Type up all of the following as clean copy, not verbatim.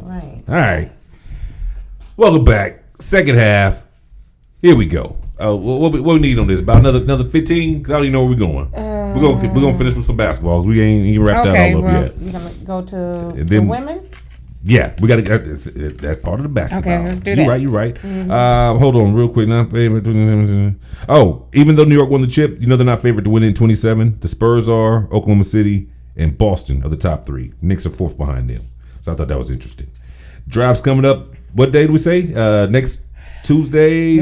Right. All right. Welcome back. Second half. Here we go. What we need on this? About another 15? Because I don't even know where we're going. We're gonna finish with some basketball. 'Cause we ain't wrapped that all up yet. You're gonna go to the women. Yeah, we got to get that part of the basketball. Okay, let's do that. You're right. Mm-hmm. Hold on real quick. Oh, even though New York won the chip, they're not favored to win it in 27. The Spurs are, Oklahoma City, and Boston are the top three. Knicks are fourth behind them. So I thought that was interesting. Draft's coming up. What day do we say? Next Tuesday,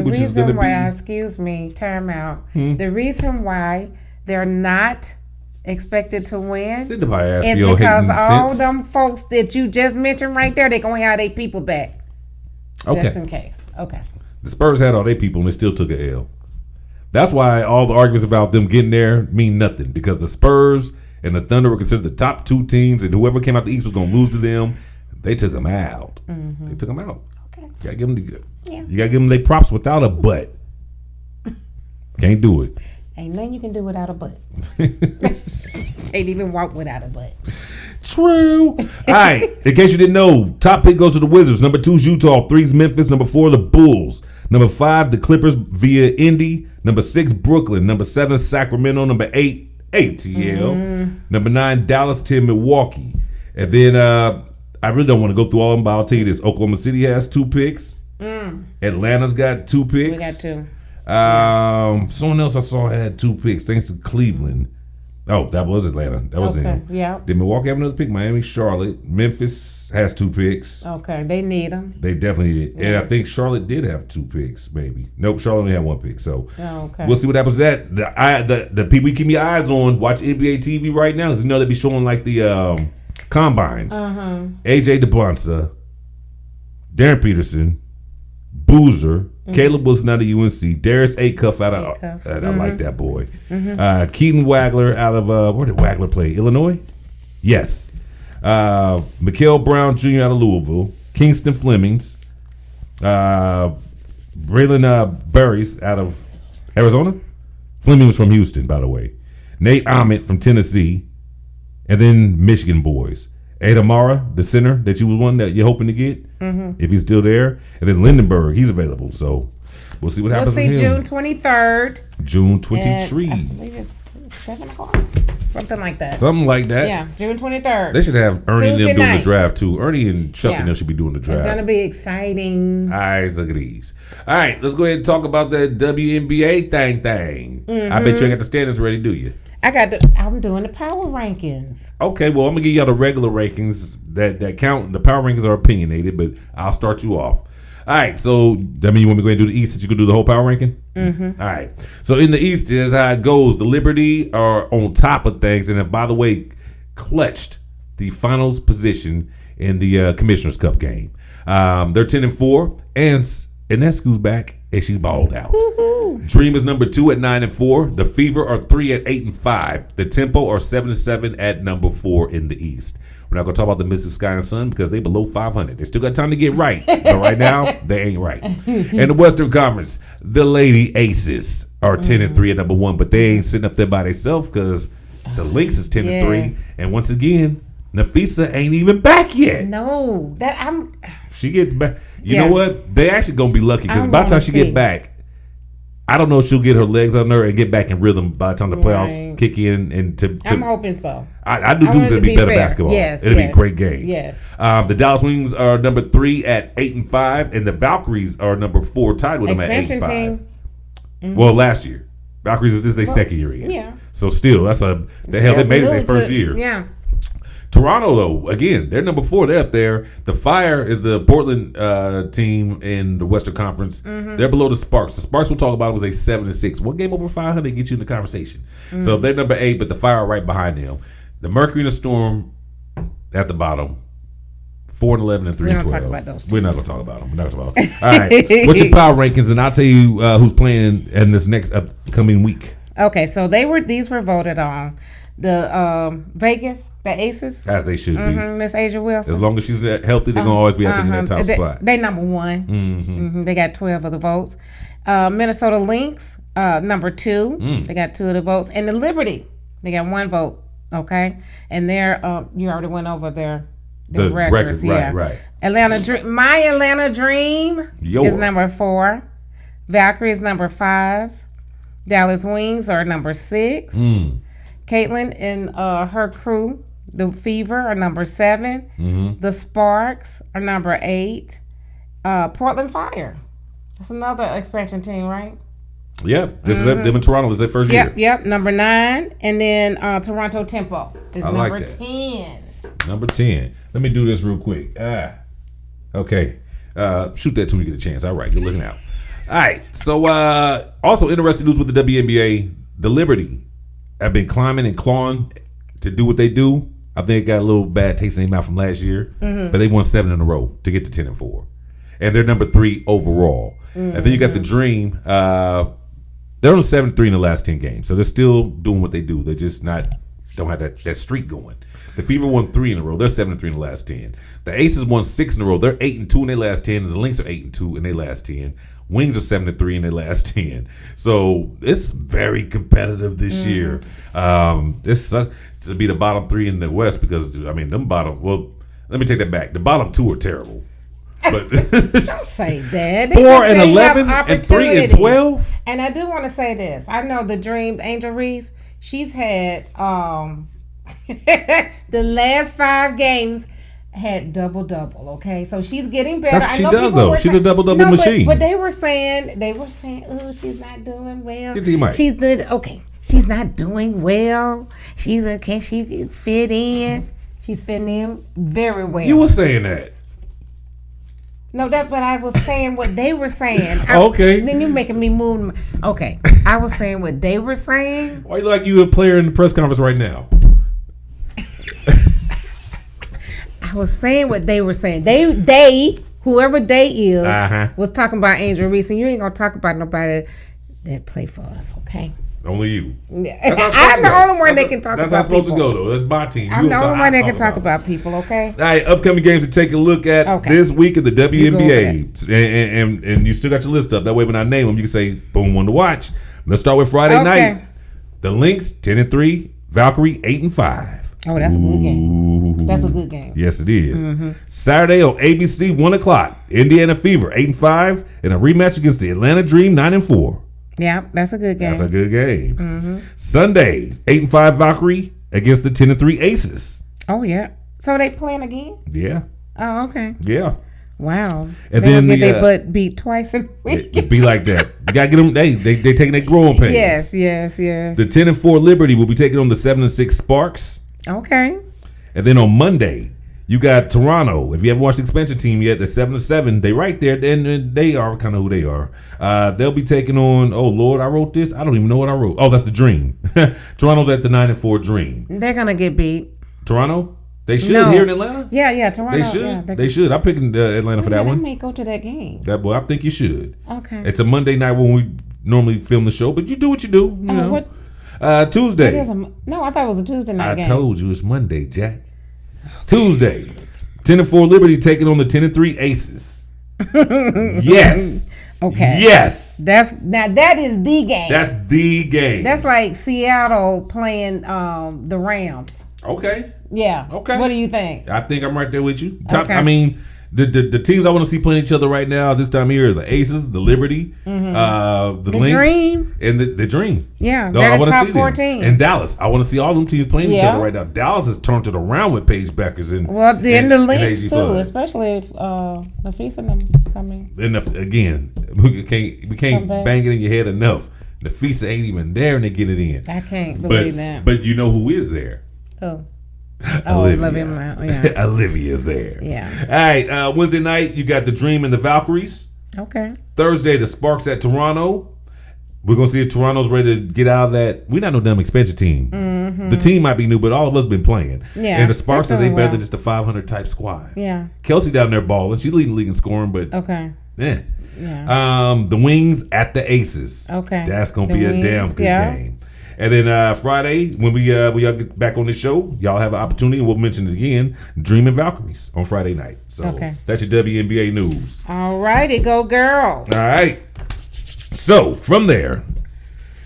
time out. The reason why they're not expected to win is because all them folks that you just mentioned right there, they're going to have their people back. Okay. Just in case. Okay. The Spurs had all their people and they still took an L. That's why all the arguments about them getting there mean nothing, because the Spurs and the Thunder were considered the top two teams, and whoever came out the East was going to lose to them. They took them out. Mm-hmm. They took them out. Okay. You got to give them their props without a butt. Can't do it. Ain't nothing you can do without a butt. Can't even walk without a butt. True. All right. In case you didn't know, top pick goes to the Wizards. Number 2 is Utah. 3 is Memphis. Number 4, the Bulls. Number 5, the Clippers via Indy. Number 6, Brooklyn. Number 7, Sacramento. Number 8, ATL. Number 9, Dallas. 10, Milwaukee. And then I really don't want to go through all of them, but I'll tell you this. Oklahoma City has 2 picks. Atlanta's got 2 picks. We got 2. Someone else I saw had 2 picks, thanks to Cleveland. Oh, that was Atlanta. That was them. Yeah. Did Milwaukee have another pick? Miami, Charlotte. Memphis has 2 picks. Okay, they need them. They definitely need it. Yeah. And I think Charlotte did have 2 picks, maybe. Nope, Charlotte only had 1 pick. So we'll see what happens with that. The people you keep your eyes on, watch NBA TV right now, because they be showing like the combines. AJ DeBlanca, Darren Peterson, Boozer, Caleb Wilson out of UNC, Darius Acuff out of I like that boy. Keaton Wagler out of where did Wagler play? Illinois? Yes. Mikael Brown Jr. out of Louisville, Kingston Flemings, Braylon Burris out of Arizona. Fleming was from Houston, by the way. Nate Ahmet from Tennessee, and then Michigan boys. Adamara, the center that you was one that you're hoping to get, if he's still there, and then Lindenberg, he's available. So we'll see what happens. We'll see with him. June 23rd. June 23. I believe it's 7 o'clock, something like that. Something like that. Yeah, June 23rd. They should have Ernie Tuesday and them doing night. the draft too. Ernie and Chuck and them should be doing the draft. It's gonna be exciting. Eyes agrees. All right, let's go ahead and talk about that WNBA thing. I bet you ain't got the standings ready, do you? I'm doing the power rankings. Okay, well, I'm gonna give y'all the regular rankings that count. The power rankings are opinionated, but I'll start you off. All right, so that mean you want me to go ahead and do the East, that you can do the whole power ranking? All right, so in the East is how it goes. The Liberty are on top of things, and have, by the way, clutched the finals position in the Commissioner's Cup game. They're 10-4, and Enescu's back, and she balled out. Woo-hoo. Dream is number 2 at 9-4. The Fever are 3 at 8-5. The Tempo are 7-7 at number 4 in the East. We're not gonna talk about the Mystic Sky and Sun because they below 500. They still got time to get right, but right now they ain't right. In the Western Conference, the Lady Aces are 10-3 at number 1, but they ain't sitting up there by themselves because the Lynx is 10-3, and once again, Nafisa ain't even back yet. No, She gets back. You know what? They actually gonna be lucky because by the time she get back, I don't know if she'll get her legs on her and get back in rhythm by the time the playoffs kick in. And I'm hoping so. I do too. It'll be better fair. basketball. Yes, it'll be great games. Yes. The Dallas Wings are number 3 at 8-5, and the Valkyries are number 4, tied with them at 8-5. Well, last year, Valkyries is their second year in. Yeah. So still, that's they made it their first year. Yeah. Toronto, though, again, they're number 4. They're up there. The Fire is the Portland team in the Western Conference. They're below the Sparks. The Sparks, we'll talk about, was a 7-6. One game over 500 get you in the conversation. So they're number 8, but the Fire are right behind them. The Mercury and the Storm at the bottom, 4-11 and 3-12. We're not talking about those teams. We're not going to talk about them. We're not going to talk about them. All right. What's your power rankings? And I'll tell you who's playing in this next upcoming week. Okay, so these were voted on. The Vegas, the Aces, as they should be. Miss Asia Wilson. As long as she's healthy, they're gonna always be in that top spot. They number 1. They got 12 of the votes. Minnesota Lynx, number 2. They got 2 of the votes, and the Liberty, they got 1 vote. Okay, and they're you already went over their The records, yeah. Right. My Atlanta Dream is number 4. Valkyrie is number 5. Dallas Wings are number 6. Caitlin and her crew, the Fever, are number 7. Mm-hmm. The Sparks are number 8. Portland Fire. That's another expansion team, right? Yep. This is them in Toronto was their first year. Yep. Number 9. And then Toronto Tempo is number 10. Number 10. Let me do this real quick. Okay. Shoot that till we get a chance. All right. Good looking out. All right. So, also interesting news with the WNBA. The Liberty have been climbing and clawing to do what they do. I think it got a little bad taste in their mouth from last year. But they won 7 in a row to get to 10-4. And they're number 3 overall. And then you got the Dream. They're on 7-3 in the last 10 games. So they're still doing what they do. They're just don't have that streak going. The Fever won 3 in a row. They're 7-3 in the last 10. The Aces won 6 in a row. They're 8-2 in their last 10. And the Lynx are 8-2 in their last 10. Wings are 7-3 in their last 10. So it's very competitive this year. This sucks to be the bottom 3 in the West because, I mean, well, let me take that back. The bottom 2 are terrible. But don't say that. 4-11 and 3-12. And I do want to say this. I know the Dream, Angel Reese, she's had the last 5 games had double, okay? So she's getting better. She does, though. She's a double machine. But they were saying, oh, she's not doing well. Get to your mic. She's she's not doing well. Can she fit in? She's fitting in very well. You were saying that. No, that's what I was saying. What they were saying. Okay. Then you're making me move. Okay, I was saying what they were saying. Why you like you a player in the press conference right now? I was saying what they were saying. They whoever they is, was talking about Angel Reese, and you ain't gonna talk about nobody that play for us, okay? Only you. Yeah. I'm the only one that can talk about people. That's how it's supposed to go, though. That's my team. I'm the only one that can talk about people, okay? All right, upcoming games to take a look at this week of the WNBA. And you still got your list up. That way when I name them, you can say, boom, one to watch. Let's start with Friday night. The Lynx, 10-3. Valkyrie, 8-5. Oh, that's a good game. That's a good game. Yes, it is. Saturday on ABC, 1 o'clock. Indiana Fever, 8-5. And a rematch against the Atlanta Dream, 9-4. Yeah, that's a good game. That's a good game. Sunday, 8-5 Valkyrie against the 10-3 Aces. Oh, yeah. So they playing again? Yeah. Oh, okay. Yeah. Wow. And then get their butt beat twice a week. It be like that. You gotta get them. They taking their growing pains. Yes. The 10-4 Liberty will be taking on the 7-6 Sparks. Okay. And then on Monday, you got Toronto. If you haven't watched the expansion team yet, they're 7-7. They right there, and they are kind of who they are. They'll be taking on. Oh Lord, I wrote this. I don't even know what I wrote. Oh, that's the Dream. Toronto's at the 9-4 Dream. They're gonna get beat. Toronto. They should here in Atlanta. Yeah, Toronto. They should. Yeah, they should. I'm picking Atlanta for that one. I may go to that game. I think you should. Okay. It's a Monday night when we normally film the show, but you do what you do. You know. What? Tuesday. No, I thought it was a Tuesday night game. I told you it's Monday, Jack. Tuesday, 10-4 Liberty taking on the 10-3 Aces. Yes. Okay. Yes. That is the game. That's the game. That's like Seattle playing the Rams. Okay. Yeah. Okay. What do you think? I think I'm right there with you. Okay. I mean, the teams I want to see playing each other right now this time of year are the Aces, the Liberty, the Lynx, Dream, and the Dream. Yeah, they're the top 4 teams. And Dallas. I want to see all them teams playing each other right now. Dallas has turned it around with Paige Beckers and the Lynx too, especially if Nafisa and them come in. And again, we can't bang it in your head enough. Nafisa ain't even there and they get it in. I can't believe that. But you know who is there? Oh. Olivia. Yeah. Olivia's there. Yeah. All right. Wednesday night, you got the Dream and the Valkyries. Okay. Thursday, the Sparks at Toronto. We're going to see if Toronto's ready to get out of that. We're not no dumb expansion team. The team might be new, but all of us been playing. Yeah. And the Sparks are better than just a 500 type squad. Yeah. Kelsey down there balling. She's leading the league in scoring, but okay. Yeah. Yeah. The Wings at the Aces. Okay. That's going to be a damn good game. And then Friday, when we y'all get back on the show, y'all have an opportunity, and we'll mention it again, Dream and Valkyries on Friday night. So that's your WNBA news. All righty, go girls. All right. So from there,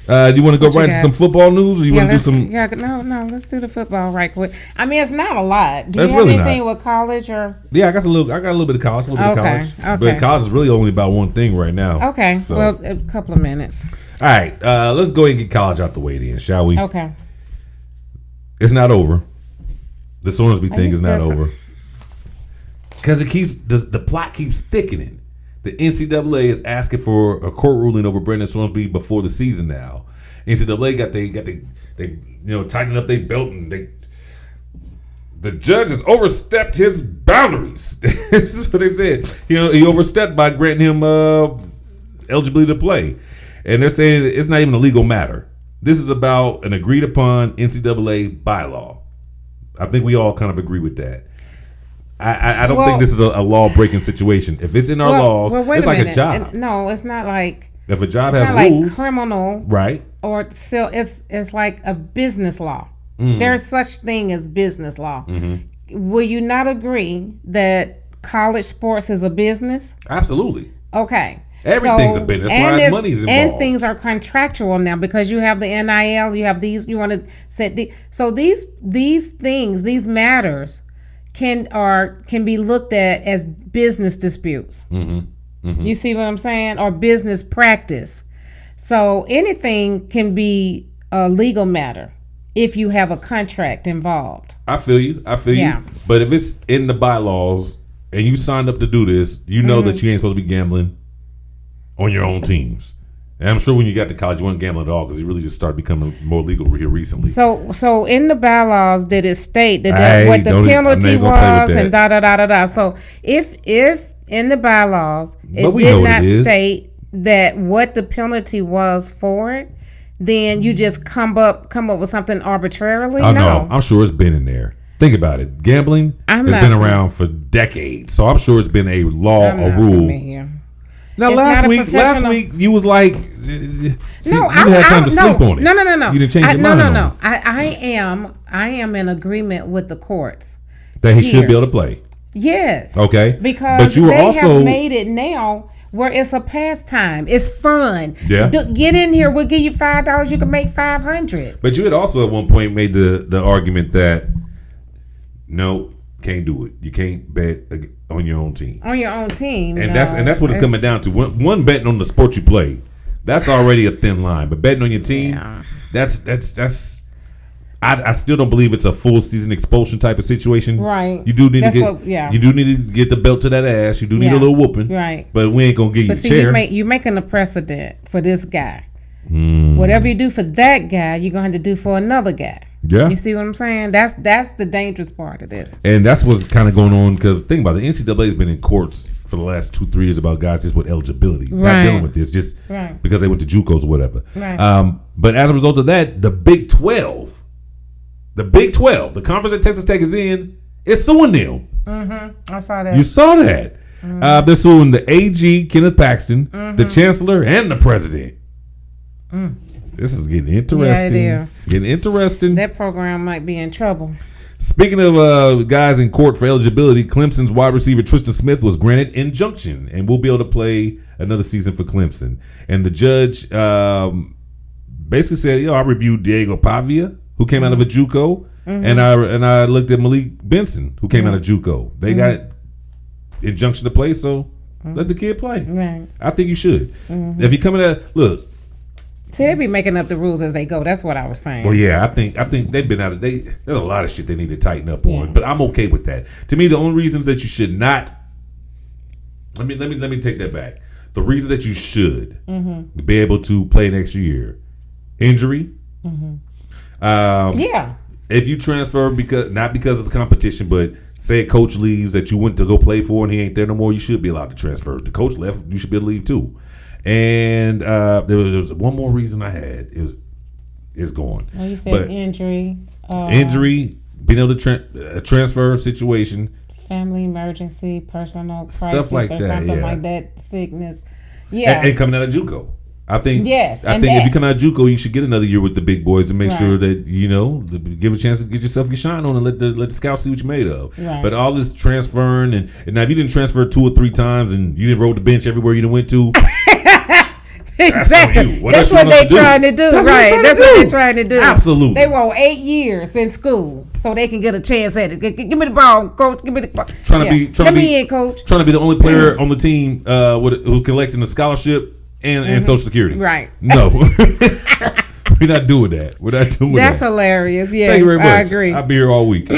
Do you want to go right into some football news, or you want to do some? Yeah, no. Let's do the football right quick. I mean, it's not a lot. Do you That's have really anything not. with college or? Yeah, I got a little bit of college. Okay. But college is really only about one thing right now. Okay. So. Well, a couple of minutes. All right. Let's go ahead and get college out the way then, shall we? Okay. It's not over. The Sorsby thing is not over. Because the plot keeps thickening. The NCAA is asking for a court ruling over Brendan Sorsby before the season now. NCAA got they tightened up their belt, and the judge has overstepped his boundaries. This is what they said. He overstepped by granting him eligibility to play. And they're saying it's not even a legal matter. This is about an agreed upon NCAA bylaw. I think we all kind of agree with that. I don't think this is a law-breaking situation. If it's in our laws, it's like a job. No, it's not like if a job has rules, like criminal, right? Or still, it's like a business law. Mm-hmm. There's such thing as business law. Mm-hmm. Will you not agree that college sports is a business? Absolutely. Okay. Everything's a business. That's why money's involved. And things are contractual now because you have the NIL, you have these. You want to set these things, these matters can be looked at as business disputes. Mm-hmm. Mm-hmm. You see what I'm saying? Or business practice. So anything can be a legal matter if you have a contract involved. I feel you. Yeah. But if it's in the bylaws and you signed up to do this, you know that you ain't supposed to be gambling on your own teams. And I'm sure when you got to college, you weren't gambling at all because it really just started becoming more legal here recently. So in the bylaws, did it state that what the penalty was and da. So if in the bylaws it did not state that what the penalty was for it, then you just come up with something arbitrarily? No, I'm sure it's been in there. Think about it. Gambling has been around for decades, so I'm sure it's been a law, a rule. Now last week you was like, you had time to sleep on it. No. You didn't change your mind. No. I am in agreement with the courts that he should be able to play. Yes. Okay. Because they have made it now where it's a pastime. It's fun. Yeah. Get in here. We'll give you $5. You can make $500. But you had also at one point made the argument that no, can't do it. You can't bet on your own team. On your own team. And that's what it's coming down to. One betting on the sport you play, that's already a thin line. But betting on your team, that's. I still don't believe it's a full season expulsion type of situation. Right. You do need You do need to get the belt to that ass. You do need a little whooping. Right. But we ain't gonna give you a chair. You're making a precedent for this guy. Whatever you do for that guy, you're gonna have to do for another guy. Yeah. You see what I'm saying? That's the dangerous part of this. And that's what's kind of going on because think about it. The NCAA has been in courts for the last 2-3 years about guys just with eligibility, not dealing with this, just because they went to JUCOs or whatever. Right. But as a result of that, the Big 12, the conference that Texas Tech is in, is suing them. Mm-hmm. I saw that. You saw that. Mm-hmm. They're suing the AG, Kenneth Paxton, the chancellor, and the president. This is getting interesting. Yeah, it is. Getting interesting. That program might be in trouble. Speaking of guys in court for eligibility, Clemson's wide receiver Tristan Smith was granted injunction and will be able to play another season for Clemson. And the judge basically said, I reviewed Diego Pavia, who came out of a JUCO, and I looked at Malik Benson, who came out of JUCO. They got injunction to play, so let the kid play. Right. I think you should. If you come in at look. See, they be making up the rules as they go. That's what I was saying. Well, yeah, I think they've been out of there's a lot of shit they need to tighten up on, but I'm okay with that. To me, the only reasons that you should not. Let me take that back. The reasons that you should be able to play an extra year, injury. If you transfer not because of the competition, but say a coach leaves that you went to go play for and he ain't there no more, you should be allowed to transfer. The coach left, you should be able to leave too. And there was one more reason I had. It's gone. Well, you said injury. Injury, being able to transfer situation. Family emergency, personal crisis, stuff like or that, something like that, sickness. Yeah. And coming out of JUCO. I think if you come out of JUCO, you should get another year with the big boys and make sure that give a chance to get yourself your shine on and let the scouts see what you're made of. Right. But all this transferring and now if you didn't transfer 2 or 3 times and you didn't roll the bench everywhere you done went to, Exactly. That's what they're trying to do. Right. That's what they're trying to do. Absolutely. They want 8 years in school so they can get a chance at it. Give me the ball, coach. Give me the ball. Let me in, coach. Trying to be the only player on the team who's collecting a scholarship and Social Security. Right. No. We're not doing that. That's hilarious. Yeah. Thank you very much. I agree. I'll be here all week. I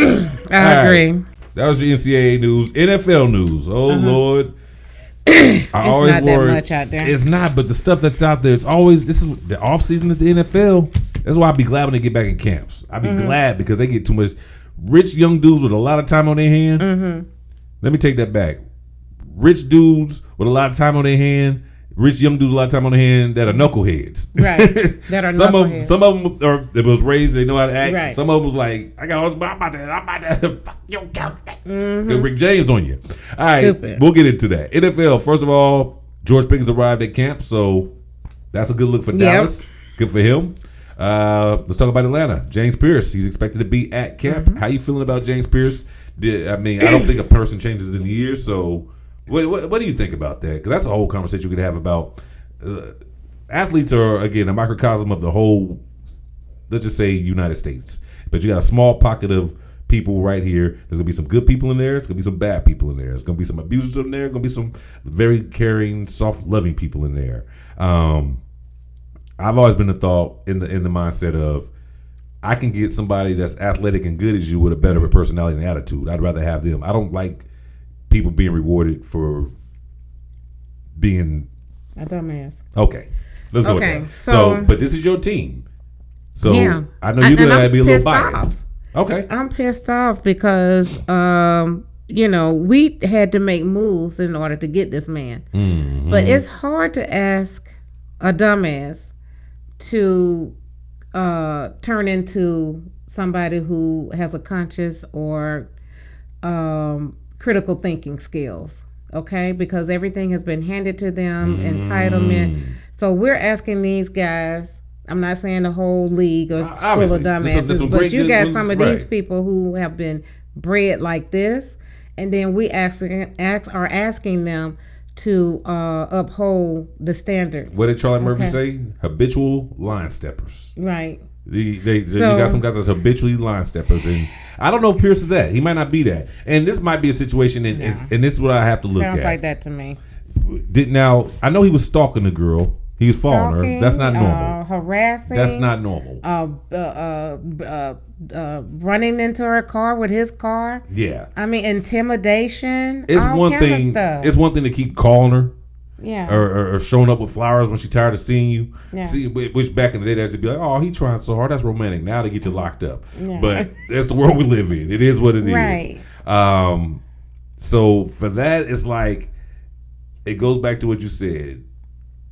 agree. Right. That was the NCAA news. NFL news. Oh, Lord. It's not that much out there. It's not, but the stuff that's out there, this is the off season of the NFL. That's why I'd be glad when they get back in camps. I'd be glad because they get too much rich young dudes with a lot of time on their hand. Let me take that back. Rich dudes with a lot of time on their hand. Rich young dudes with a lot of time on their hand that are knuckleheads. Right. That are knuckleheads. Some of them are, they was raised, they know how to act. Right. Some of them was like, I'm about to fuck your count. Good Rick James on you. All right. Stupid. We'll get into that. NFL, first of all, George Pickens arrived at camp, so that's a good look for Dallas. Good for him. Let's talk about Atlanta. James Pierce, he's expected to be at camp. How you feeling about James Pierce? I don't think a person changes in years, so what do you think about that? Because that's a whole conversation we could have about athletes are, again, a microcosm of the whole, let's just say, United States. But you got a small pocket of people right here. There's going to be some good people in there. There's going to be some bad people in there. There's going to be some abusers in there. There's going to be some very caring, soft, loving people in there. I've always been the thought in the mindset of, I can get somebody that's athletic and good as you with a better personality and attitude. I'd rather have them. I don't like people being rewarded for being a dumbass. Okay, let's go with that. So, but this is your team, so yeah. I know you're gonna be a little biased. Okay, I'm pissed off because we had to make moves in order to get this man, but it's hard to ask a dumbass to turn into somebody who has a conscious or critical thinking skills, okay? Because everything has been handed to them, entitlement. So we're asking these guys, I'm not saying the whole league is full of dumbasses, but you got some of these people who have been bred like this, and then we are asking them to uphold the standards. What did Charlie Murphy say? Habitual line steppers. Right. You got some guys that's habitually line steppers, and I don't know if Pierce is that. He might not be that. And this might be a situation, and this is what I have to look at. Sounds like that to me. Now, I know he was stalking the girl. He was following her. That's not normal. Harassing. That's not normal. Running into her car with his car. Yeah. I mean, intimidation. It's all one kind thing. Of stuff. It's one thing to keep calling her. Yeah. Or showing up with flowers when she's tired of seeing you. Yeah. See, which back in the day, they used to be like, oh, he's trying so hard. That's romantic. Now they get you locked up. Yeah. But that's the world we live in. It is what it is. Right. So for that, it's like, it goes back to what you said.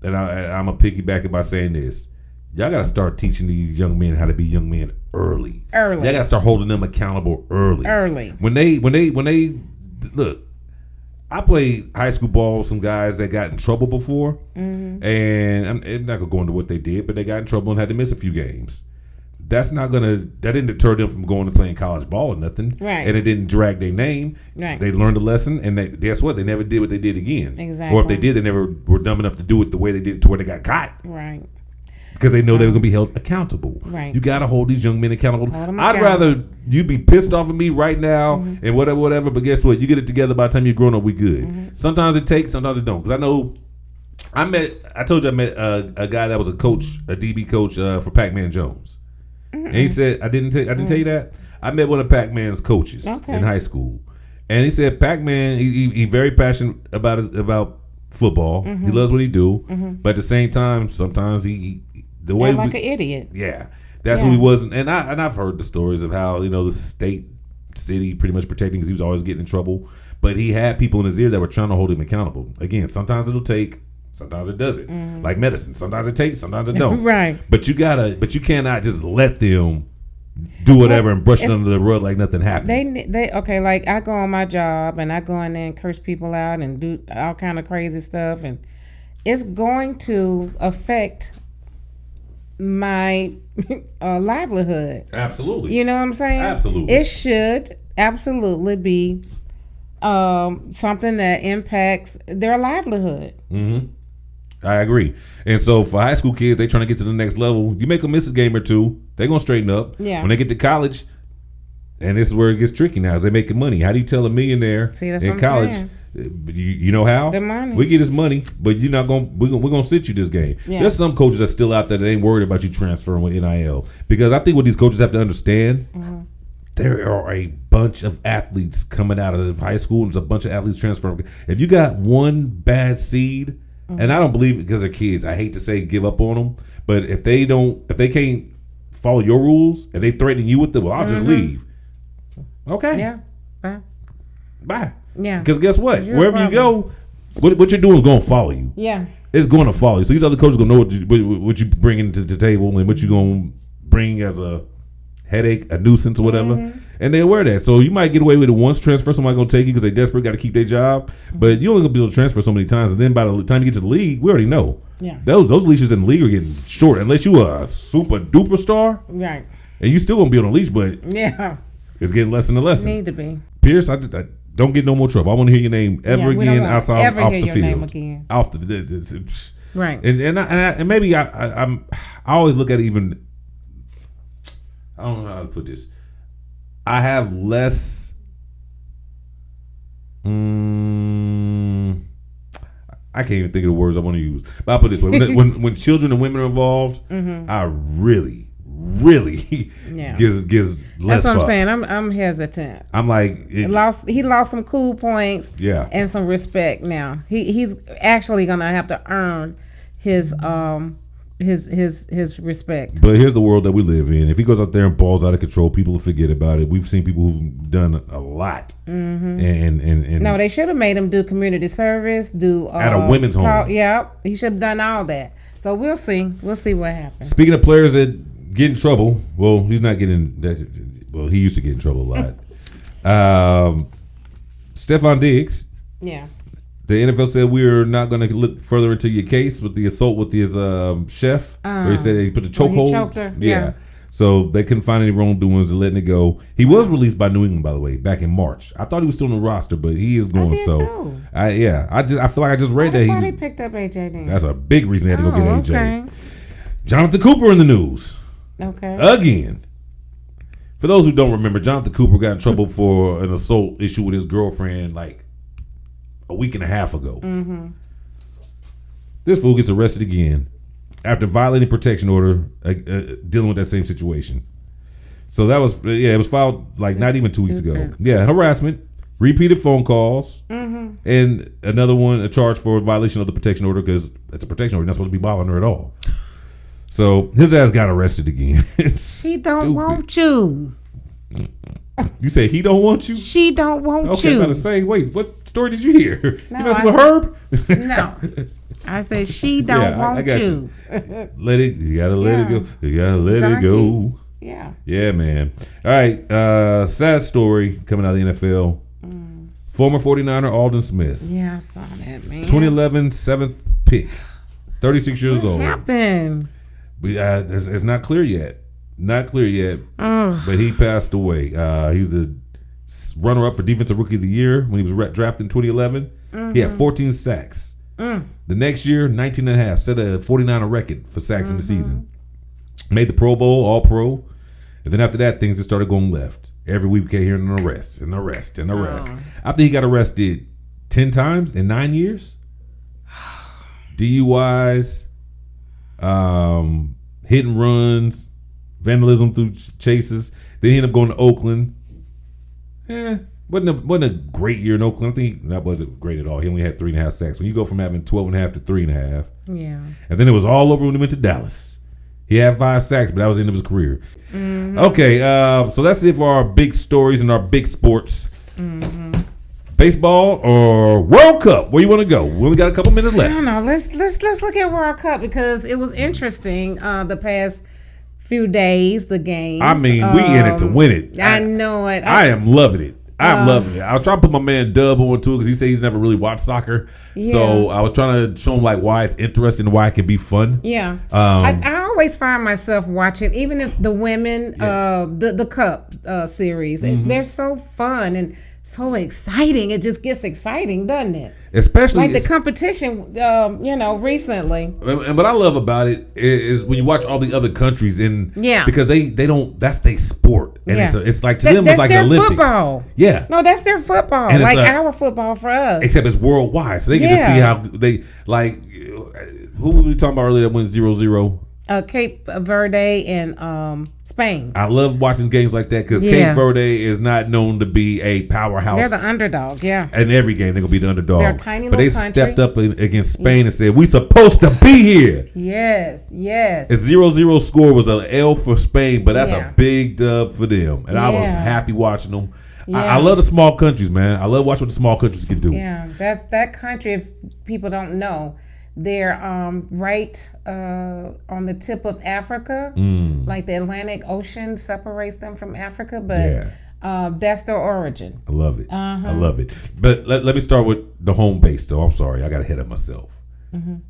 And I'm going to piggyback it by saying this. Y'all got to start teaching these young men how to be young men early. Y'all got to start holding them accountable early. When they look, I played high school ball with some guys that got in trouble before, and I'm not gonna go into what they did, but they got in trouble and had to miss a few games. That didn't deter them from going to playing college ball or nothing, right? And it didn't drag their name. Right. They learned a lesson, and guess what? They never did what they did again. Exactly. Or if they did, they never were dumb enough to do it the way they did it to where they got caught. Right. Because they know they were going to be held accountable. Right. You got to hold these young men accountable. I'd rather you be pissed off at me right now and whatever. But guess what? You get it together by the time you're grown up, we good. Sometimes it takes, sometimes it don't. Because I know I told you I met a guy that was a coach, a DB coach for Pac-Man Jones. And he said, I didn't tell you that? I met one of Pac-Man's coaches in high school. And he said Pac-Man, he very passionate about football. He loves what he do. But at the same time, sometimes the way like an idiot. Yeah, that's who he was, and I've heard the stories of how the city pretty much protecting because he was always getting in trouble. But he had people in his ear that were trying to hold him accountable. Again, sometimes it'll take, sometimes it doesn't. Like medicine, sometimes it takes, sometimes it don't. Right. But you cannot just let them do whatever and brush it under the rug like nothing happened. They okay. Like I go on my job and I go in there and curse people out and do all kind of crazy stuff, and it's going to affect my livelihood. Absolutely. You know what I'm saying? Absolutely. It should absolutely be something that impacts their livelihood. I agree. And so for high school kids, they trying to get to the next level. You make them miss a game or two, they're going to straighten up. Yeah. When they get to college, and this is where it gets tricky now, is they making money. How do you tell a millionaire in college, you know how? The money. We get his money, but you're not going. We're going to sit you this game. Yeah. There's some coaches that's still out there that ain't worried about you transferring with NIL, because I think what these coaches have to understand, there are a bunch of athletes coming out of high school, and there's a bunch of athletes transferring. If you got one bad seed, and I don't believe it because they're kids, I hate to say give up on them, but if they can't follow your rules and they threaten you with it, well, I'll just leave. Okay. Yeah. Bye. Yeah. Because guess what? Wherever you go, what you're doing is going to follow you. Yeah. It's going to follow you. So these other coaches going to know what you bring into the table and what you're going to bring as a headache, a nuisance, or whatever. And they're aware of that. So you might get away with it once, transfer, somebody going to take you because they desperate, got to keep their job. But you're only going to be able to transfer so many times. And then by the time you get to the league, we already know. Yeah. Those leashes in the league are getting short unless you are a super duper star. Right. And you still going to be on a leash, but yeah, it's getting less and less. Need to be. Pierce, I don't get no more trouble. I want to hear your name ever again outside off the field. Name again. Off the right. And maybe I always look at it even. I don't know how to put this. I have less. I can't even think of the words I want to use. But I'll put it this way: when children and women are involved, I really gives less. That's what I'm fucks. saying. I'm hesitant. I'm like he lost some cool points. Yeah. And some respect now. He's actually gonna have to earn his respect. But here's the world that we live in. If he goes out there and balls out of control, people will forget about it. We've seen people who've done a lot. And no, they should have made him do community service, at a women's home. Yeah, he should have done all that. So we'll see. We'll see what happens. Speaking of players that get in trouble, well, he's not getting that. Well, he used to get in trouble a lot. Stephon Diggs. Yeah. The NFL said we're not going to look further into your case with the assault with his chef, where he said he put the chokehold. He choked her. Yeah. So they couldn't find any wrongdoings and letting it go. He was released by New England, by the way, back in March. I thought he was still on the roster, but he is going. I feel like I just read that. That's why they picked up AJ then. That's a big reason they had to go get AJ. Okay. Jonathan Cooper in the news. Okay. Again. For those who don't remember, Jonathan Cooper got in trouble for an assault issue with his girlfriend like a week and a half ago. This fool gets arrested again after violating protection order, dealing with that same situation. So that was it was filed like not even 2 weeks ago. Yeah, harassment, repeated phone calls, and another one, a charge for violation of the protection order because it's a protection order. You're not supposed to be bothering her at all. So his ass got arrested again. He don't want you. You say he don't want you? She don't want you. Okay, I'm about to say, wait, what story did you hear? No, you messing with Herb? No. I said she don't want you. Let it. You gotta let it go. You gotta let it go. Yeah. Yeah, man. All right. Sad story coming out of the NFL. Former 49er Aldon Smith. Yeah, I saw that, man. 2011 7th pick. 36 years old. What happened? It's not clear yet. But he passed away. He's the runner-up for Defensive Rookie of the Year when he was drafted in 2011. He had 14 sacks. The next year, 19 and a half. Set a 49er record for sacks in the season. Made the Pro Bowl, All-Pro. And then after that, things just started going left. Every week we kept hearing an arrest. After he got arrested 10 times in 9 years. DUIs, hit and runs, vandalism through chases. Then he ended up going to Oakland. Wasn't a great year in Oakland. I think that wasn't great at all. He only had 3.5 sacks. When you go from having 12.5 to 3.5. Yeah. And then it was all over when he went to Dallas. He had 5 sacks, but that was the end of his career. Okay, so that's it for our big stories and our big sports. Baseball or World Cup? Where you want to go? We only got a couple minutes left. I don't know. Let's look at World Cup because it was interesting the past few days, the games. I mean, we in it to win it. I know it. I am loving it. I'm loving it. I was trying to put my man Dub on too because he said he's never really watched soccer. Yeah. So I was trying to show him like why it's interesting and why it can be fun. Yeah. I always find myself watching, even if the women, the Cup series, they're so fun and so exciting. It just gets exciting, doesn't it? Especially like the competition, recently. And what I love about it is when you watch all the other countries because they don't. That's their sport, and it's like to them it's like the Olympics. Football. Yeah, no, that's their football. And like our football for us, except it's worldwide, so they get to see how they like. Who were we talking about earlier that went 0-0? Cape Verde and Spain. I love watching games like that because Cape Verde is not known to be a powerhouse. They're the underdog, In every game, they're going to be the underdog. They're a tiny but little country. Stepped up against Spain and said, we supposed to be here. Yes. A 0-0 score was an L for Spain, but that's a big dub for them. And I was happy watching them. I love the small countries, man. I love watching what the small countries can do. Yeah, that's that country, if people don't know. They're right on the tip of Africa, like the Atlantic Ocean separates them from Africa, but that's their origin. I love it. I love it. But let me start with the home base, though. I'm sorry, I got to hit up myself.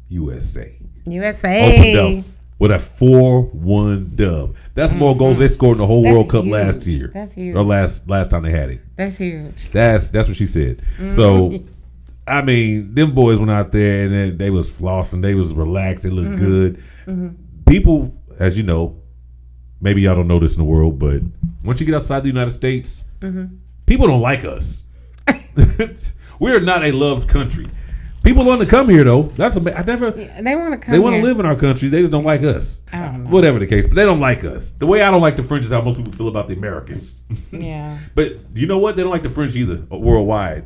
USA opened up with a 4-1 dub. That's more goals they scored in the whole World Cup last year. That's huge. Or last time they had it. That's huge. That's what she said. So. I mean, them boys went out there and they was flossing. They was relaxed. They looked good. People, as you know, maybe y'all don't know this in the world, but once you get outside the United States, people don't like us. We are not a loved country. People want to come here though. They want to come. They want to live in our country. They just don't like us. I don't know. Whatever the case, but they don't like us. The way I don't like the French is how most people feel about the Americans. Yeah. But you know what? They don't like the French either worldwide.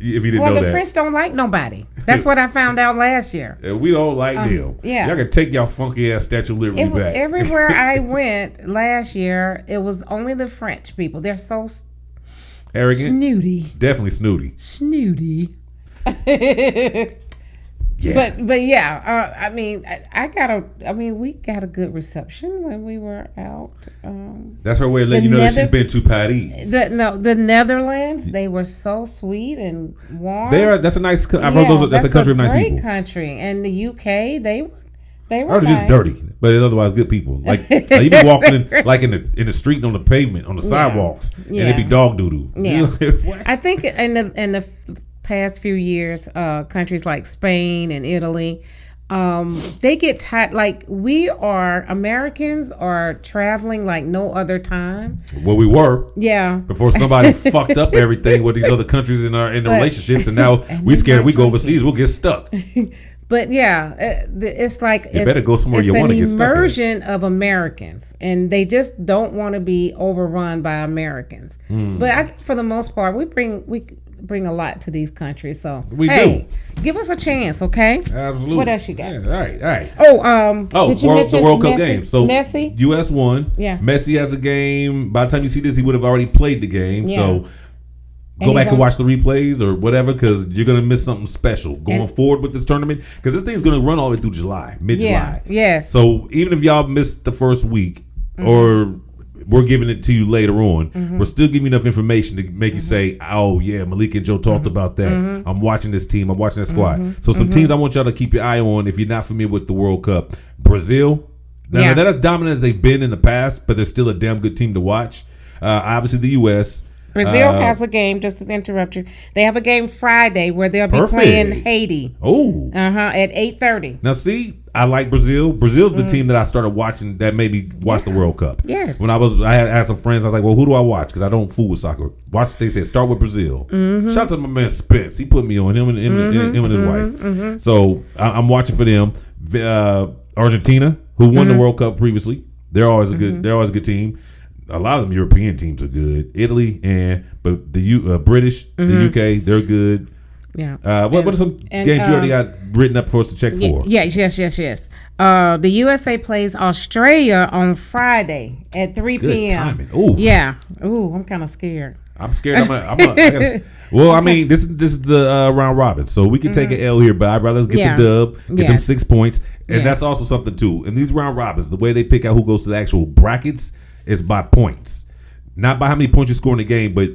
If you didn't know that. The French don't like nobody. That's what I found out last year. We don't like them. Yeah. Y'all can take y'all funky ass Statue of Liberty back. Everywhere I went last year, it was only the French people. They're so arrogant. Snooty. Definitely snooty. Snooty. Yeah. But yeah, we got a good reception when we were out. That's her way of letting you know that she's been to Paris. The Netherlands, they were so sweet and warm. That's a nice. I've heard that's a country of nice people. Great country, and the UK, they were nice. Just dirty, but it's otherwise good people. Like you be walking in the street and on the pavement on the sidewalks, and it be dog doo-doo. Yeah. I think in the past few years, countries like Spain and Italy, they get tired. Like Americans are traveling like no other time. Well, we were. Yeah. Before somebody fucked up everything with these other countries in the relationships, and now we scared if we go overseas, we'll get stuck. But yeah, it's like you better go somewhere you want to get stuck. It's an immersion of Americans, and they just don't want to be overrun by Americans. But I think for the most part, we bring a lot to these countries. So we do. Give us a chance, okay? Absolutely. What else you got? Yeah, all right. Did you mention the World Cup Messi? game. So Messi? US won. Yeah. Messi has a game. By the time you see this, he would have already played the game. Yeah. So go back and watch the replays or whatever, because you're going to miss something special going forward with this tournament, because this thing's going to run all the way through July, mid-July. Yeah. Yes. So even if y'all missed the first week or we're giving it to you later on, we're still giving you enough information to make you say, oh yeah, Malikah and Jo talked about that. I'm watching this team. I'm watching that squad. So some teams I want y'all to keep your eye on if you're not familiar with the World Cup. Brazil. Now they're as dominant as they've been in the past, but they're still a damn good team to watch. Obviously the U.S. Brazil has a game, just to interrupt you. They have a game Friday where they'll be playing Haiti. Oh. At 8:30. Now, see, I like Brazil. Brazil's the team that I started watching that made me watch the World Cup. Yes. When I had some friends, I was like, well, who do I watch? Because I don't fool with soccer. They said, start with Brazil. Shout out to my man Spence. He put me on, him and his wife. So I'm watching for them. Argentina, who won the World Cup previously. They're always a good team. A lot of them European teams are good. Italy but the British, the UK, they're good. Yeah. What are some games you already got written up for us to check for? Yes. The USA plays Australia on Friday at 3 p.m. Good timing. Ooh. Yeah. Ooh, I'm kind of scared. I'm scared. I mean, this is the round robin, so we can take an L here, but I'd rather get the dub, get them 6 points, and that's also something too. In these round robins, the way they pick out who goes to the actual brackets is by points, not by how many points you score in a game. But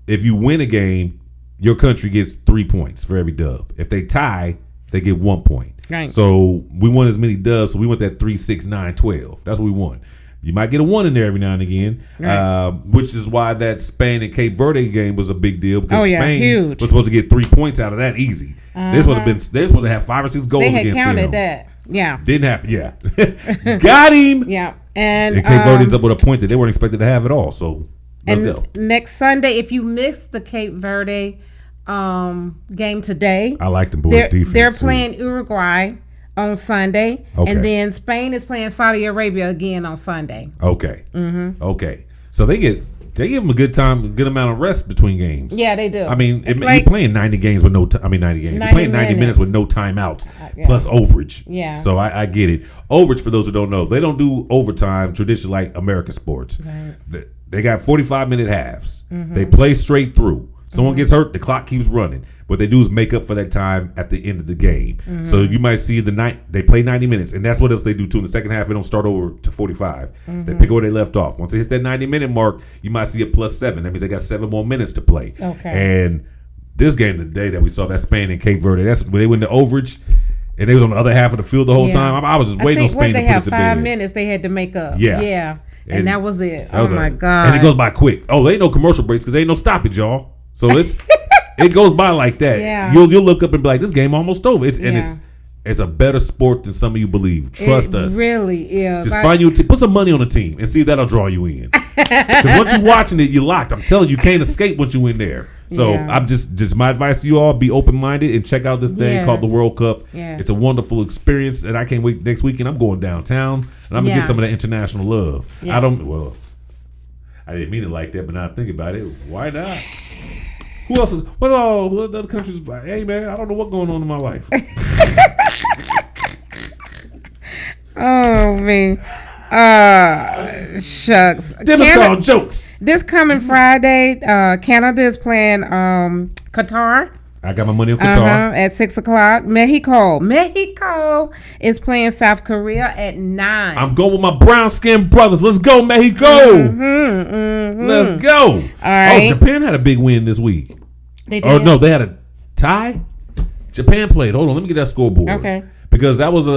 if you win a game, your country gets 3 points for every dub. If they tie, they get 1 point. Right. So we won as many dubs, so we went that 3, 6, 9, 12. That's what we won. You might get a 1 in there every now and again, right. Which is why that Spain and Cape Verde game was a big deal because Spain huge. was supposed to get 3 points out of that easy. They're supposed to have 5 or 6 goals against them. They had counted that. Yeah. Didn't happen. Yeah. Got him. Yeah. And Cape Verde ends up with a point that they weren't expected to have at all. So let's go. Next Sunday, if you missed the Cape Verde game today, I like them boys' defense. They're playing Uruguay on Sunday, and then Spain is playing Saudi Arabia again on Sunday. Okay. Mm-hmm. Okay. So they give them a good amount of rest between games. Yeah, they do. I mean, you're playing 90 games with 90 games. You're playing 90 minutes with no timeouts plus overage. Yeah. So I get it. Overage, for those who don't know, they don't do overtime traditionally like American sports. Right. They got 45-minute halves. Mm-hmm. They play straight through. Someone gets hurt, the clock keeps running. What they do is make up for that time at the end of the game. Mm-hmm. So you might see they play 90 minutes, and that's what else they do too. In the second half, they don't start over to 45. Mm-hmm. They pick where they left off. Once it hits that 90-minute mark, you might see a +7. That means they got 7 more minutes to play. Okay. And this game today that we saw, that Spain and Cape Verde, that's when they went to overage, and they was on the other half of the field the whole time. I was just waiting on Spain to put it to bed. They have 5 minutes they had to make up. Yeah. And that was it. My God. And it goes by quick. Oh, there ain't no commercial breaks because there ain't no stoppage, y'all. So it goes by like that. Yeah. You'll look up and be like, this game almost over. It's a better sport than some of you believe. Trust us. It really is. Just find you put some money on a team and see if that'll draw you in. Because once you're watching it, you're locked. I'm telling you, you can't escape once you're in there. So I'm just my advice to you all: be open minded and check out this thing called the World Cup. Yes. It's a wonderful experience, and I can't wait. Next weekend, I'm going downtown and I'm gonna get some of that international love. Yeah. I didn't mean it like that, but now I think about it, why not? Who else is? What other countries? Hey man, I don't know what's going on in my life. Oh man, shucks. Them is called jokes. This coming Friday, Canada is playing Qatar. I got my money on Qatar at 6:00. Mexico is playing South Korea at 9. I'm going with my brown skinned brothers. Let's go, Mexico. Let's go. All right. Oh, Japan had a big win this week. They did. Oh no, they had a tie. Japan played. Hold on, let me get that scoreboard. Okay. Because that was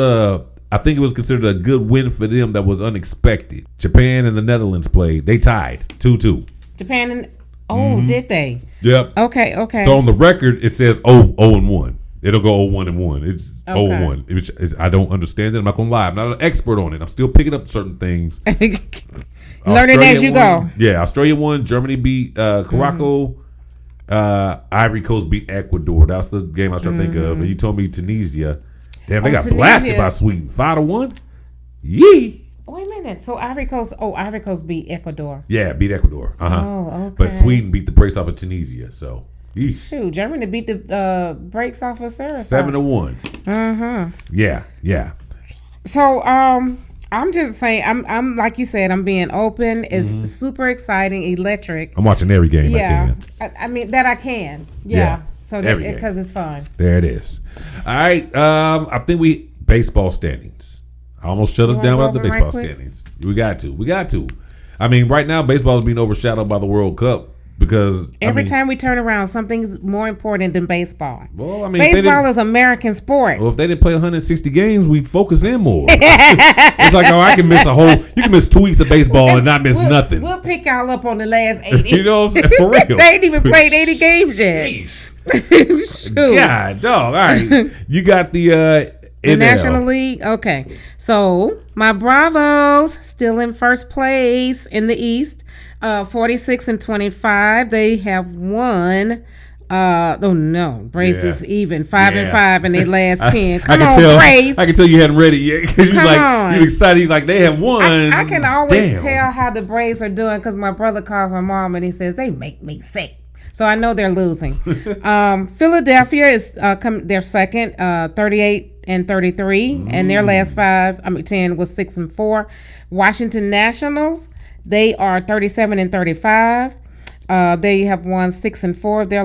I think it was considered a good win for them that was unexpected. Japan and the Netherlands played. They tied 2-2. Japan and did they? Yep. Okay. So on the record, it says 0-1. It'll go 0-1. It's 0-1. I don't understand it. I'm not gonna lie. I'm not an expert on it. I'm still picking up certain things. Learning as you go. Yeah, Australia won. Germany beat Morocco. Ivory Coast beat Ecuador. That's the game I was trying to think of. And you told me Tunisia. Damn, they got blasted by Sweden. 5-1. Yee. Wait a minute. So Ivory Coast beat Ecuador. Yeah, beat Ecuador. Oh, okay. But Sweden beat the brakes off of Tunisia. So, yeesh. Shoot, Germany beat the brakes off of Sarah. 7-1. Yeah. So, I'm just saying, I'm like you said, I'm being open. It's super exciting, electric. I'm watching every game. Yeah, I mean that I can. Yeah. So because it's fun. There it is. All right. I think baseball standings. I almost shut us down without the baseball standings. We got to. I mean, right now baseball is being overshadowed by the World Cup because every time we turn around, something's more important than baseball. Well, I mean, baseball is American sport. Well, if they didn't play 160 games, we'd focus in more. It's like, I can miss you can miss 2 weeks of baseball and not miss nothing. We'll pick y'all up on the last 80. You know what I'm saying? For real. They ain't even played 80 games yet. God, dog. All right. You got the National League. Okay. So my Bravos still in first place in the East. 46-25. They have won. Braves is even 5-5 in their last 10. Come on, Braves. I can tell you hadn't read it yet because you're excited. He's like, they have won. I can always tell how the Braves are doing because my brother calls my mom and he says they make me sick. So I know they're losing. Philadelphia is they're second, 38-33, and their last 10 was 6-4. Washington Nationals, they are 37-35. They have won 6-4 of their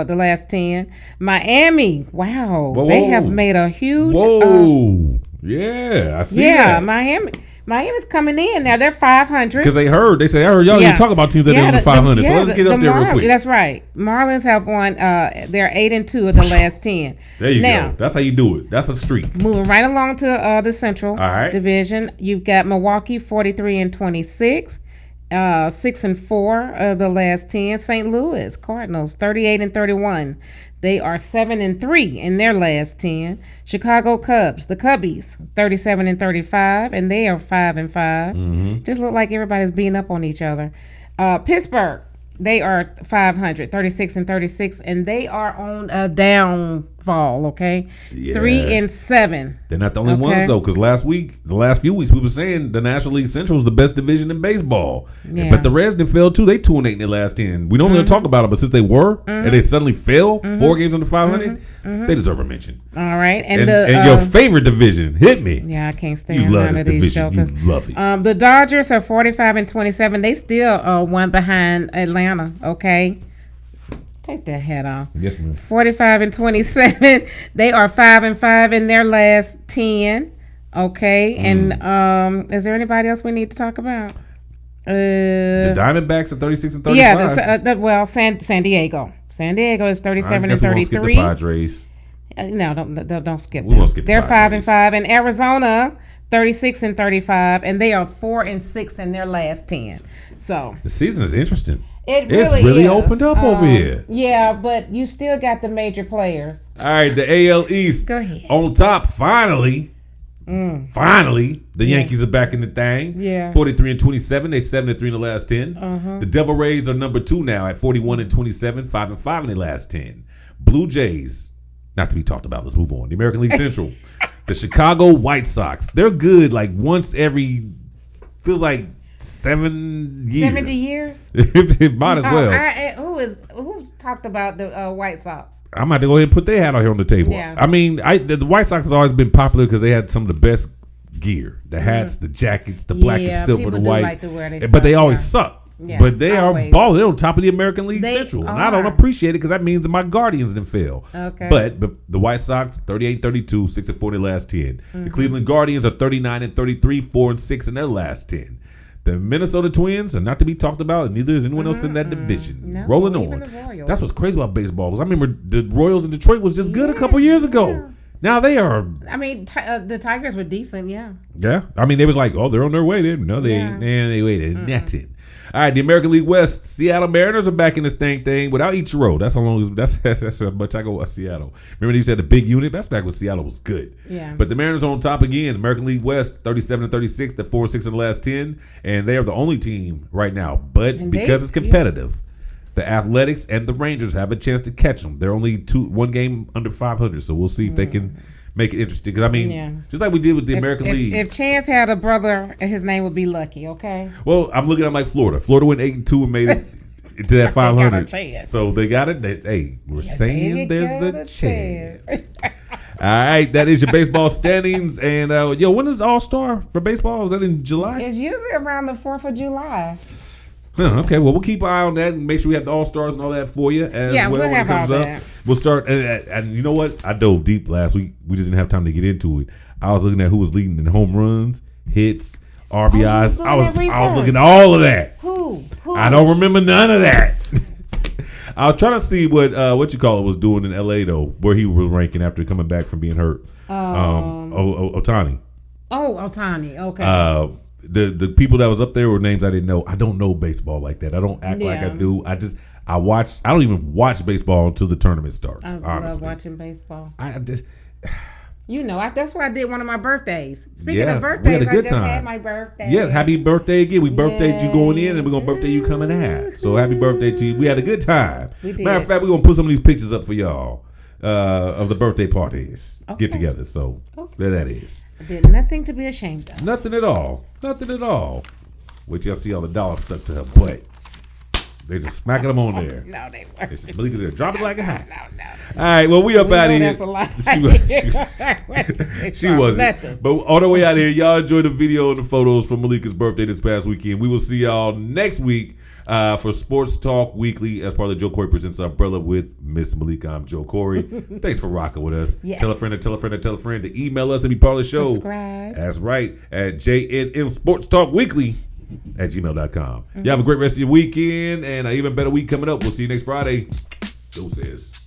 the last 10. Miami, wow, they have made a huge. Whoa, yeah, I see. Yeah, Miami. Miami's coming in now. They're 500 because they heard y'all didn't talk about teams that are under 500. So let's get up there real quick. That's right. Marlins have won. They're 8-2 of the last 10. There you go. That's how you do it. That's a streak. Moving right along to the Central Division, you've got Milwaukee 43-26. 6-4 of the last 10. St. Louis Cardinals 38-31. They are 7-3 in their last 10. Chicago Cubs, the Cubbies, 37-35, and they are 5-5. Just look like everybody's beating up on each other. Pittsburgh, they are 500, 36-36, and they are on a downfall. Okay, 3-7. They're not the only ones though, because the last few weeks, we were saying the National League Central is the best division in baseball. Yeah. But the Reds didn't fail too. They 2-8 in their last 10. We normally don't talk about them, but since they were and they suddenly fell 4 games under 500, they deserve a mention. All right, and your favorite division, hit me. Yeah, I can't stand none of these jokers. You love it. The Dodgers are 45-27. They still one behind Atlanta. Okay. Take that hat off. Yes, ma'am. 45-27. They are 5-5 in their last 10. Okay, and is there anybody else we need to talk about? The Diamondbacks are 36-35. Yeah, San Diego. San Diego is 37-33. Skip the Padres. No, don't skip. We won't skip. They're 5-5, and Arizona 36-35, and they are 4-6 in their last 10. So the season is interesting. It's really opened up over here. Yeah, but you still got the major players. All right, the AL East. Go ahead. On top, finally, the Yankees are back in the thing. Yeah. 43-27. They 7-3 in the last 10. The Devil Rays are number 2 now at 41-27, 5-5 in the last 10. Blue Jays, not to be talked about. Let's move on. The American League Central. The Chicago White Sox. They're good like once every, feels like 7 years. 70 years? It might as well. Who talked about the White Sox? I'm about to go ahead and put their hat out here on the table. Yeah. I mean, the White Sox has always been popular because they had some of the best gear. The hats, the jackets, the black and silver, the white. Like to wear their but they always suck. Yeah, but they are balling. They're on top of the American League Central. And I don't appreciate it because that means that my Guardians didn't fail. Okay. But the White Sox, 38-32, 6-4 in their last 10. The Cleveland Guardians are 39-33, 4-6 in their last 10. The Minnesota Twins are not to be talked about, and neither is anyone else in that division. No, rolling on. That's what's crazy about baseball. Because I remember the Royals in Detroit was just good a couple years ago. Now they are. I mean, the Tigers were decent, yeah. Yeah. I mean, they was like, oh, they're on their way. No, they ain't. Man, they waited. Nothing. All right, the American League West, Seattle Mariners are back in this thing without Ichiro. That's how long. That's how much I go with Seattle. Remember they used to have the big unit. That's back when Seattle was good. Yeah. But the Mariners are on top again. American League West, 37-36. They're 4-6 in the last 10, and they are the only team right now. But because it's competitive, the Athletics and the Rangers have a chance to catch them. They're only 1 game under 500, so we'll see if they can make it interesting. Because I mean, just like we did with the American League. If Chance had a brother, his name would be Lucky. Okay. Well, I'm looking at them like Florida. Florida went 8-2 and made it to that 500. So they got it. We're saying there's a chance. All right, that is your baseball standings. And when is All-Star for baseball? Is that in July? It's usually around the 4th of July. Okay, well, we'll keep an eye on that and make sure we have the All-Stars and all that for you as well we'll when it comes up. We'll start, and you know what? I dove deep last week. We just didn't have time to get into it. I was looking at who was leading in home runs, hits, RBIs. I was looking at all of that. Who? I don't remember none of that. I was trying to see what you call it was doing in LA though, where he was ranking after coming back from being hurt. Ohtani. Oh, Ohtani. Okay. The people that was up there were names I didn't know. I don't know baseball like that. I don't act like I do. I don't even watch baseball until the tournament starts. I love watching baseball. That's why I did one of my birthdays. Speaking of birthdays, we had a good time. Had my birthday. Yeah, happy birthday again. We birthdayed you going in, and we're gonna birthday you coming out. So happy birthday to you. We had a good time. We did. Matter of fact, we're gonna put some of these pictures up for y'all of the birthday parties get together. So there that is. I did nothing to be ashamed of. Nothing at all. Wait till y'all see all the dollars stuck to her butt. They just smacking them on there. No, they weren't. Malikah there. Drop it like a hat. No. All right, well, we up out of here. That's a lie. She wasn't. Nothing. But on the way out of here, y'all enjoy the video and the photos from Malikah's birthday this past weekend. We will see y'all next week For Sports Talk Weekly, as part of the Joe Corey Presents Umbrella with Miss Malikah, I'm Joe Corey. Thanks for rocking with us. Yes. Tell a friend and tell a friend and tell a friend to email us and be part of the show. Subscribe. That's right. At JNM Sports Talk Weekly at gmail.com. You have a great rest of your weekend and an even better week coming up. We'll see you next Friday. Doses.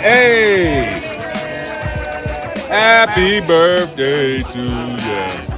Hey, happy birthday to you.